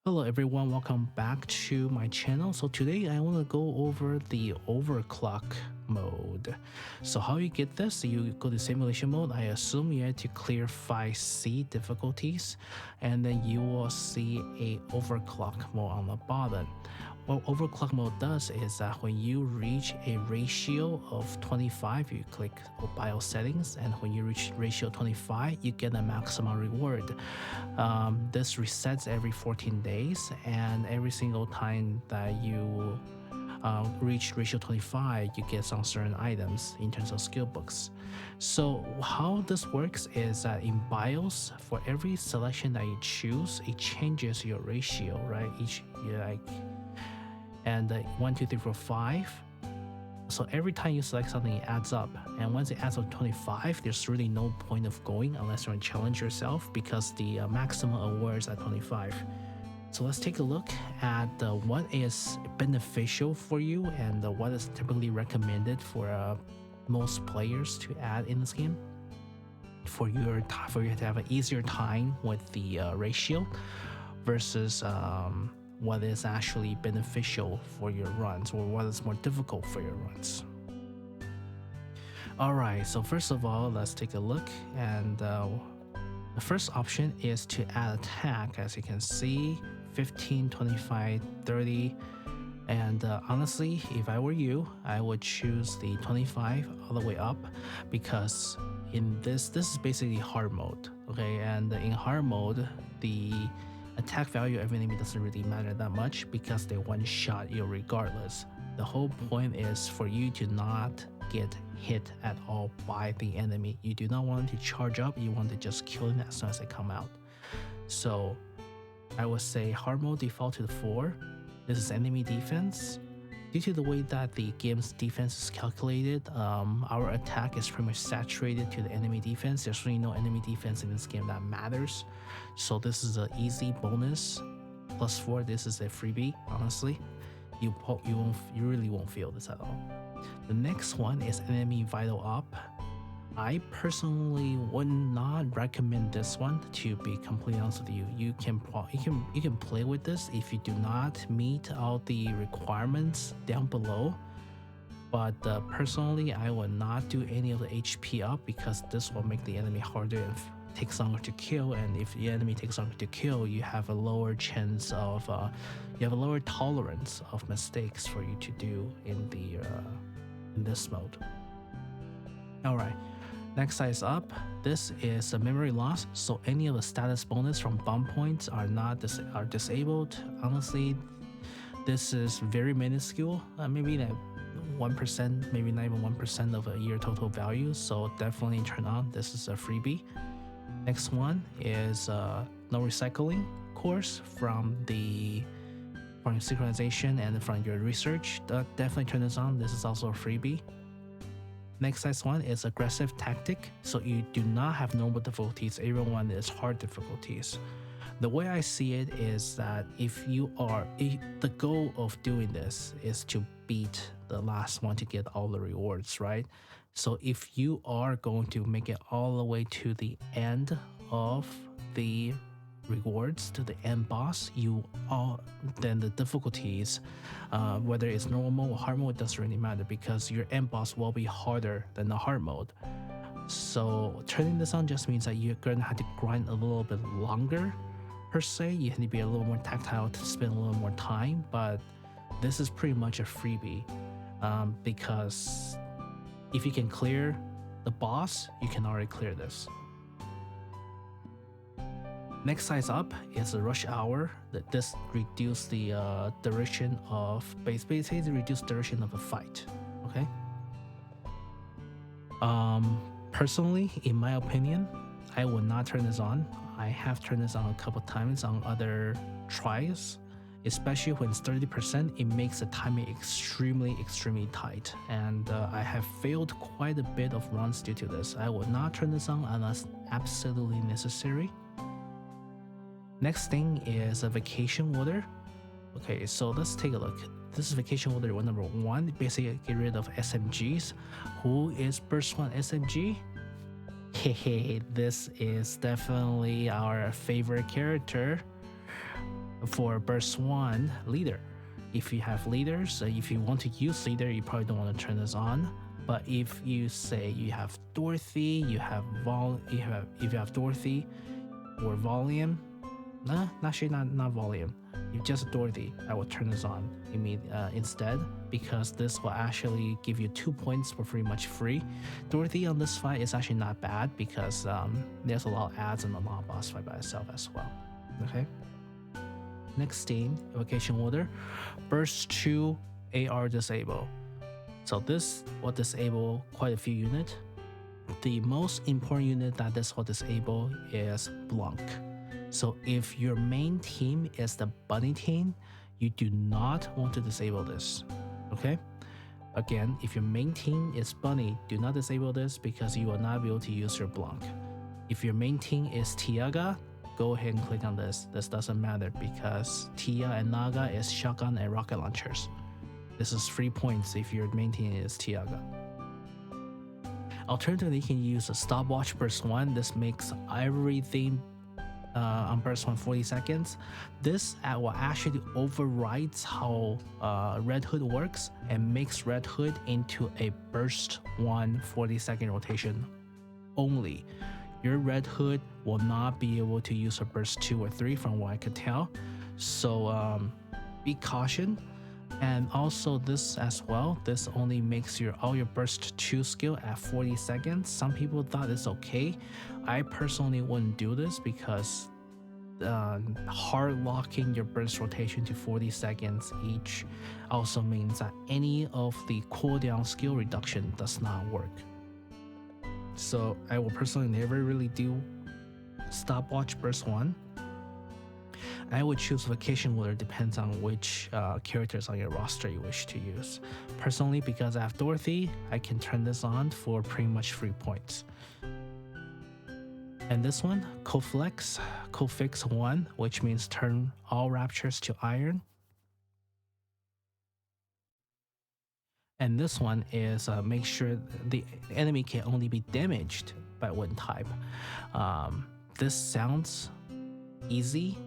Hello everyone, welcome back to my channel. So today I want to go over the overclock mode. So how you get this, you go to simulation mode. I assume you have to clear 5C difficulties, and then you will see a overclock mode on the bottom. What overclock mode does is that when you reach a ratio of 25, you click bio settings, and when you reach ratio 25, you get a maximum reward. This resets every 14 days, and every single time that you reach ratio 25, you get some certain items in terms of skill books. So how this works is that in BIOS, for every selection that you choose, it changes your ratio, right? And 1, 2, 3, 4, 5. So every time you select something, it adds up, and once it adds up to 25, there's really no point of going unless you want to challenge yourself, because the maximum awards at 25. So let's take a look at what is beneficial for you and what is typically recommended for most players to add in this game for you to have an easier time with the ratio versus what is actually beneficial for your runs, or what is more difficult for your runs. Alright, so first of all, let's take a look, and the first option is to add attack. As you can see, 15, 25, 30, and honestly, if I were you, I would choose the 25 all the way up, because in this is basically hard mode, okay? And in hard mode, the attack value of enemy doesn't really matter that much, because they one-shot you regardless. The whole point is for you to not get hit at all by the enemy. You do not want to charge up, you want to just kill them as soon as they come out. So I would say hard mode default to the 4. This is enemy defense. Due to the way that the game's defense is calculated, our attack is pretty much saturated to the enemy defense. There's really no enemy defense in this game that matters. So this is an easy bonus. +4, this is a freebie, honestly. You really won't feel this at all. The next one is enemy vital up. I personally would not recommend this one, to be completely honest with you. You can play with this if you do not meet all the requirements down below, but personally I would not do any of the HP up, because this will make the enemy harder and takes longer to kill. And if the enemy takes longer to kill, you have a lower chance of you have a lower tolerance of mistakes for you to do in this mode. All right. Next size up, this is a memory loss, so any of the status bonus from bomb points are disabled. Honestly, this is very minuscule, maybe like 1%, maybe not even 1% of a year total value, so definitely turn on. This is a freebie. Next one is no recycling course from your synchronization and from your research. Definitely turn this on. This is also a freebie. Next size one is aggressive tactic, so you do not have normal difficulties, everyone is hard difficulties. The way I see it is that the goal of doing this is to beat the last one to get all the rewards, right? So if you are going to make it all the way to the end of the rewards, to the end boss, then the difficulties, whether it's normal or hard mode, doesn't really matter, because your end boss will be harder than the hard mode. So turning this on just means that you're gonna have to grind a little bit longer per se. You have to be a little more tactile to spend a little more time, but this is pretty much a freebie, because if you can clear the boss, you can already clear this. Next size up is a rush hour. This reduce the duration of basically reduce duration of a fight. Okay. Personally, in my opinion, I would not turn this on. I have turned this on a couple times on other tries, especially when it's 30%. It makes the timing extremely tight, and I have failed quite a bit of runs due to this. I would not turn this on unless absolutely necessary. Next thing is a vacation water. Okay, so let's take a look. This is vacation water number 1. Basically, get rid of SMGs. Who is Burst 1 SMG? Hey, this is definitely our favorite character. for burst 1 leader. If you have leaders, if you want to use leader, you probably don't want to turn this on. But if you say you have Dorothy, if you have Dorothy or volume, actually not volume. If just Dorothy, I will turn this on instead, because this will actually give you 2 points for pretty much free. Dorothy on this fight is actually not bad because there's a lot of ads and a lot of boss fight by itself as well. Okay. Next thing, evocation order, burst 2 AR disable. So this will disable quite a few units. The most important unit that this will disable is Blanc. So if your main team is the bunny team, you do not want to disable this, okay? Again, if your main team is bunny, do not disable this because you will not be able to use your Blanc. If your main team is Tiaga, go ahead and click on this. This doesn't matter because Tia and Naga is shotgun and rocket launchers. This is 3 points if your main team is Tiaga. Alternatively, you can use a stopwatch burst 1. This makes everything on burst 1 40 seconds. This will actually overrides how Red Hood works and makes Red Hood into a burst 1 40-second rotation only. Your Red Hood will not be able to use a burst 2 or 3 from what I could tell. So be caution. And also this as well, this only makes all your burst 2 skill at 40 seconds. Some people thought it's okay. I personally wouldn't do this because hard locking your burst rotation to 40 seconds each also means that any of the cooldown skill reduction does not work. So I will personally never really do stopwatch burst 1. I would choose vacation order, depends on which characters on your roster you wish to use. Personally, because I have Dorothy, I can turn this on for pretty much 3 points. And this one, Cofix 1, which means turn all raptures to iron. And this one is make sure the enemy can only be damaged by one type. This sounds easy.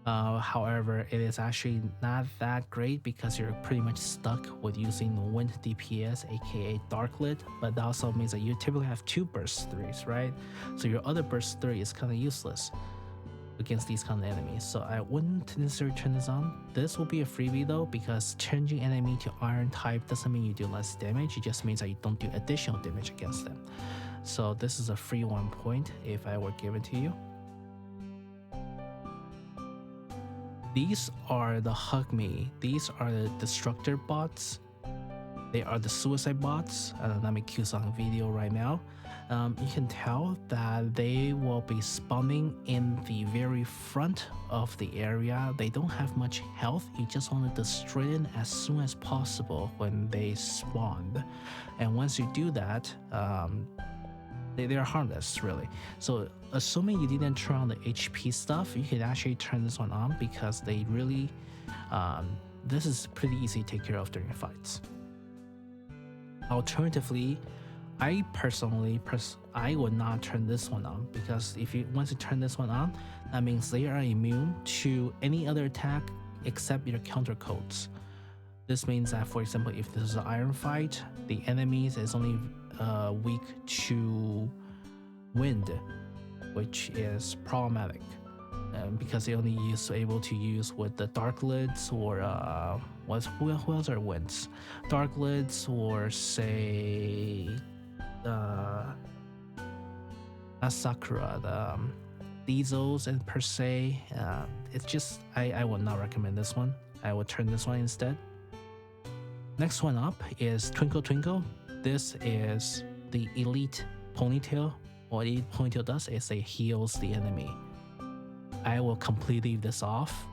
However, it is actually not that great because you're pretty much stuck with using wind DPS, aka Darklit, but that also means that you typically have 2 burst 3s, right? So your other burst 3 is kind of useless against these kind of enemies. So I wouldn't necessarily turn this on. This will be a freebie though, because changing enemy to iron type doesn't mean you do less damage, it just means that you don't do additional damage against them. So this is a free 1 point if I were given to you. These are the Hug Me. These are the Destructor bots. They are the suicide bots. Let me cue some video right now. You can tell that they will be spawning in the very front of the area. They don't have much health. You just want to destroy them as soon as possible when they spawn. And once you do that, they are harmless, really. So assuming you didn't turn on the HP stuff, you can actually turn this one on because they really, this is pretty easy to take care of during fights. Alternatively, I personally, I would not turn this one on because once you turn this one on, that means they are immune to any other attack except your counter codes. This means that, for example, if this is an iron fight, the enemies is only weak to wind, which is problematic because they only able to use with the dark lids or who else are winds? Dark lids or say not Sakura, the diesels and per se. It's just I would not recommend this one. I would turn this one instead. Next one up is Twinkle Twinkle. This is the elite ponytail. What elite ponytail does is it heals the enemy. I will completely leave this off.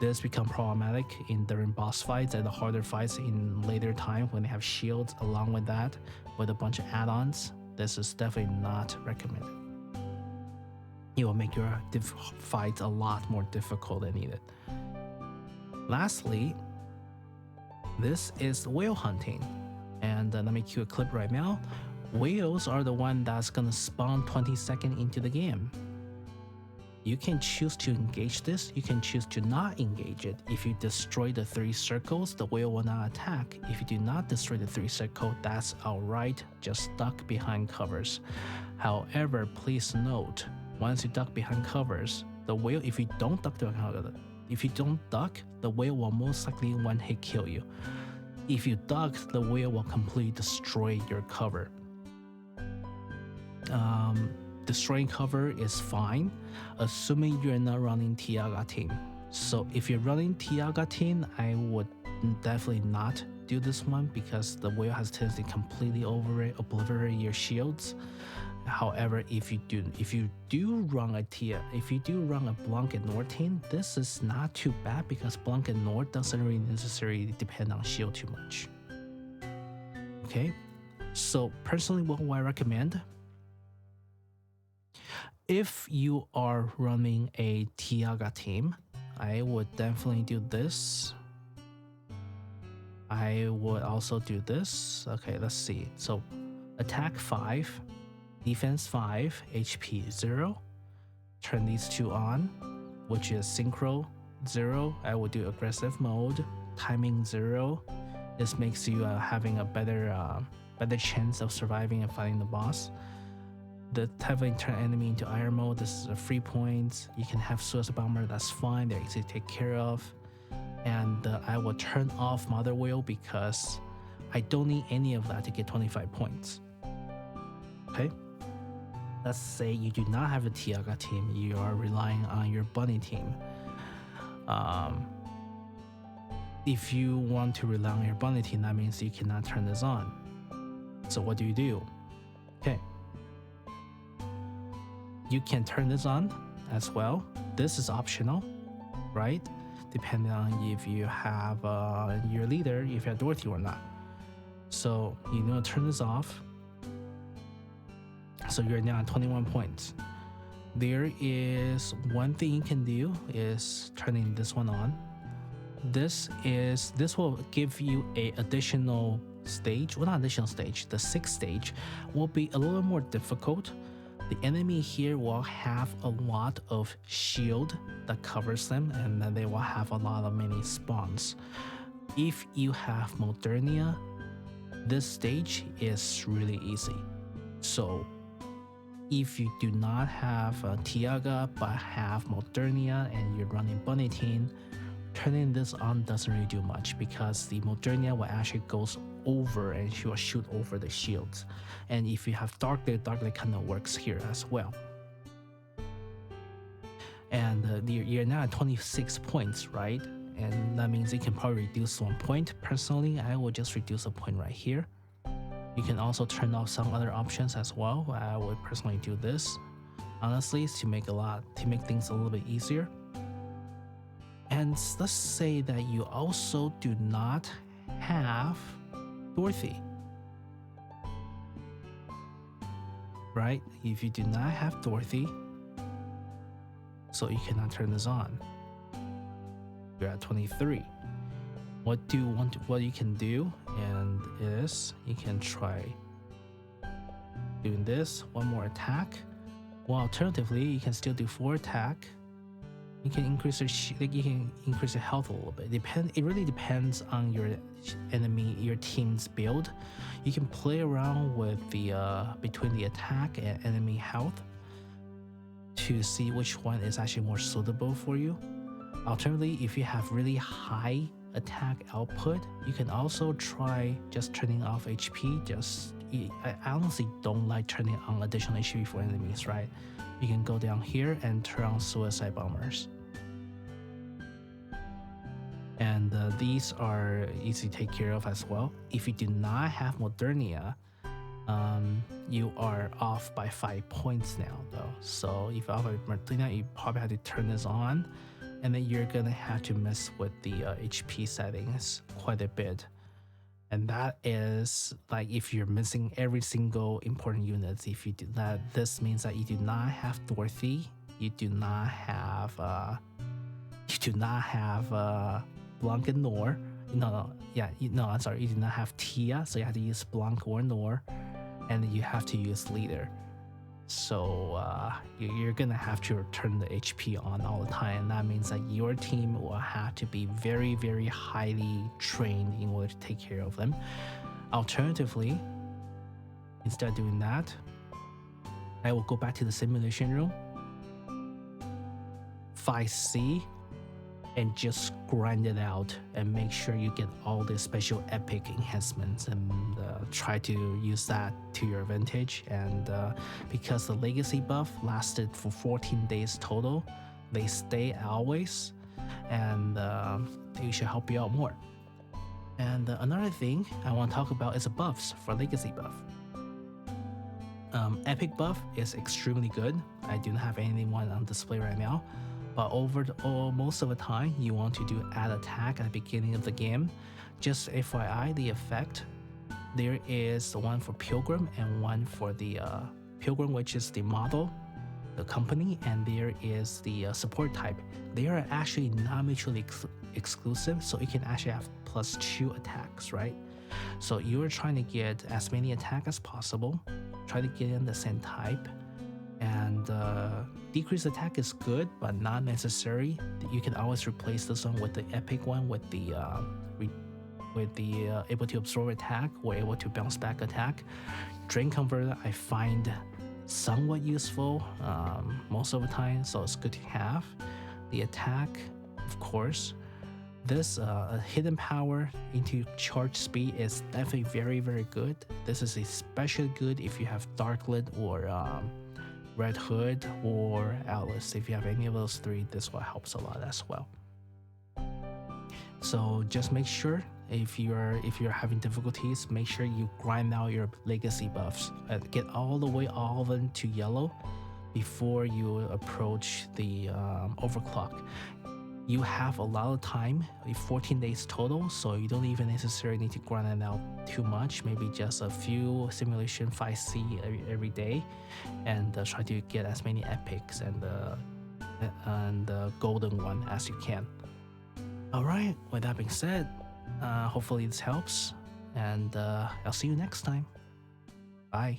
This becomes problematic during boss fights and the harder fights in later time when they have shields along with that with a bunch of add-ons. This is definitely not recommended. It will make your fights a lot more difficult than needed. Lastly, this is whale hunting. And let me cue a clip right now. Whales are the one that's gonna spawn 20 seconds into the game. You can choose to engage this, you can choose to not engage it. If you destroy the 3 circles, the whale will not attack. If you do not destroy the 3 circle, that's alright, just duck behind covers. However, please note, once you duck behind covers, the whale, if you don't duck, the whale will most likely one-hit kill you. If you duck, the whale will completely destroy your cover. Destroying cover is fine, assuming you're not running Tiaga team. So if you're running Tiaga team, I would definitely not do this one because the whale has tendency to completely obliterate your shields. However, if you do run a Blanc and Nord team, this is not too bad because Blanc and Nord doesn't really necessarily depend on shield too much. Okay, so personally, what would I recommend? If you are running a Tiaga team, I would definitely do this. I would also do this. Okay, let's see. So attack 5, defense 5, HP 0. Turn these 2 on, which is synchro 0. I will do aggressive mode, timing 0. This makes you having a better chance of surviving and fighting the boss. The Tevin turn enemy into iron mode, this is a free points. You can have Suicide Bomber, that's fine, they're easy to take care of. And I will turn off Mother Whale because I don't need any of that to get 25 points. Okay? Let's say you do not have a Tiaga team, you are relying on your bunny team. If you want to rely on your bunny team, that means you cannot turn this on. So what do? Okay. You can turn this on as well. This is optional, right? Depending on if you have your leader, if you have Dorothy or not. So you know, turn this off. So you're now at 21 points. There is one thing you can do is turning this one on. This will give you a additional stage. Well, not additional stage. The 6th stage will be a little more difficult. The enemy here will have a lot of shield that covers them, and then they will have a lot of mini spawns. If you have Modernia, this stage is really easy. So if you do not have Tiaga but have Modernia and you're running Bunny Team, turning this on doesn't really do much because the Modernia will actually goes over and she will shoot over the shields. And if you have Darkblade kind of works here as well. And you're now at 26 points, right? And that means you can probably reduce 1 point. Personally, I will just reduce a point right here. You can also turn off some other options as well. I would personally do this, honestly, to make things a little bit easier. And let's say that you also do not have Dorothy, right? If you do not have Dorothy, so you cannot turn this on. You're at 23. What you can do and is you can try doing this, one more attack. Well, alternatively, you can still do 4 attack. You can increase your health a little bit. It really depends on your team's build. You can play around with the between the attack and enemy health to see which one is actually more suitable for you. Alternatively, if you have really high attack output, you can also try just turning off HP. I honestly don't like turning on additional HP for enemies, right? You can go down here and turn on Suicide Bombers. And these are easy to take care of as well. If you do not have Modernia, you are off by 5 points now though. So if you have Modernia, you probably have to turn this on, and then you're gonna have to mess with the HP settings quite a bit. And that is like if you're missing every single important unit. If you do that, this means that you do not have Dorothy, you do not have Blanc and Nor. I'm sorry, you do not have Tia, so you have to use Blanc or Nor, and you have to use leader. So you're gonna have to turn the HP on all the time. That means that your team will have to be very, very highly trained in order to take care of them. Alternatively, instead of doing that, I will go back to the simulation room, 5C, and just grind it out and make sure you get all the special epic enhancements and try to use that to your advantage. And because the legacy buff lasted for 14 days total, they stay always, and they should help you out more. And another thing I want to talk about is the buffs for legacy buff. Epic buff is extremely good. I do not have anyone on display right now, but most of the time you want to do add attack at the beginning of the game. Just FYI, the effect, there is one for Pilgrim and one for the Pilgrim, which is the model, the company, and there is the support type. They are actually not mutually exclusive, so you can actually have +2 attacks, right? So you're trying to get as many attacks as possible, try to get in the same type, and decreased attack is good but not necessary. You can always replace this one with the epic one with the able to absorb attack or able to bounce back attack. Drain converter I find somewhat useful most of the time, so it's good to have. The attack, of course. This hidden power into charge speed is definitely very, very good. This is especially good if you have Darklit or Red Hood or Atlas. If you have any of those three, this one helps a lot as well. So just make sure if you're having difficulties, make sure you grind out your legacy buffs and get all of them to yellow before you approach the overclock. You have a lot of time, 14 days total, so you don't even necessarily need to grind it out too much. Maybe just a few simulation 5C every day, and try to get as many epics and the golden one as you can. All right, with that being said, hopefully this helps, and I'll see you next time. Bye.